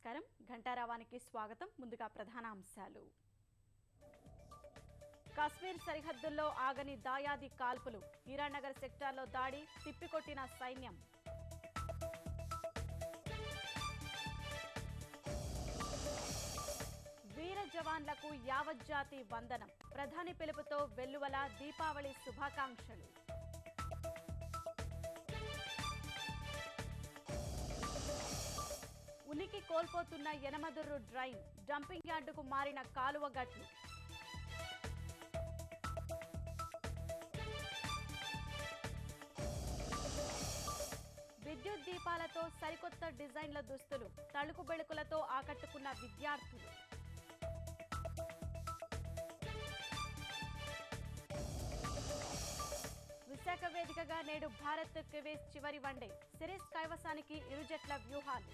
నమస్కారం ఘంటారావానికి స్వాగతం ముందుగా ప్రధాన అంశాలు కాశ్మీర్ సరిహద్దుల్లో ఆగని దాయాది కాల్పులు హీరానగర్ సెక్టార్లో దాడి తిప్పికొట్టిన సైన్యం వీర జవాన్లకు యావత్ జాతి వందనం ప్రధాని పిలుపుతో వెల్లువల దీపావళి శుభాకాంక్షలు ఉనికి కోల్పోతున్న యనమదుర్రు డ్రైన్ డంపింగ్ యార్డుకు మారిన కాలువ గట్లు విద్యుత్ దీపాలతో సరికొత్త డిజైన్ల దుస్తులు తళుకు బెళుకులతో ఆకట్టుకున్న విద్యార్థులు విశాఖ వేదికగా నేడు భారత్ కివీస్ చివరి వన్డే సిరీస్ కైవసానికి ఇరు జట్ల వ్యూహాలు